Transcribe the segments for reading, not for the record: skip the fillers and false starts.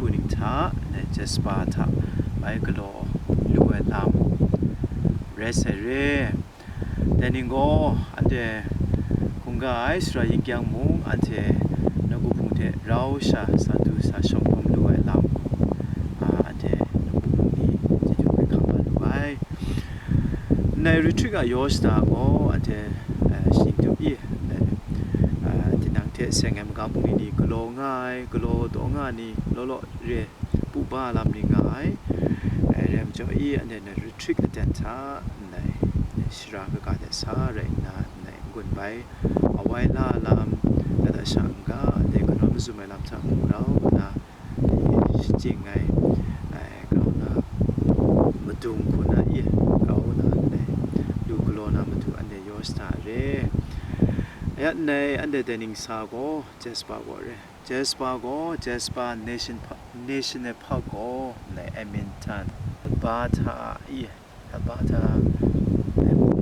puning ta ne Jasper ta by galaw lu lam resere teningo ante kunga Sara Ying Kyang mung ante Nawku Hpung te rausha satu sa shongpom lu lam ante Nawku Hpung ni chyeju ke khamba lu ai Ndai retreat ga yosta go ante sing to e tinang te sengam ga pung ni galaw ngai galaw do nga ni lo re pu ba lam ni ngai rem jo e ante retreat attend ta Ndai shira ga de sa re na Ndai gun bai awai la lam da shanga de ko no zu mai lam cha mu rao na jing ngai ga na madung ko na e ga na lu galaw na matu ante yosta re ya nei ande dening sa go Jasper go re Jasper National Park go nei Edmonton bata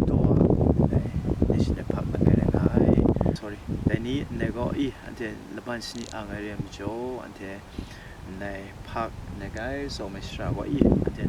do nei National Park ga ngai sorry deni nego ante laban sni angare mjo ante nei park negai so me shra go ante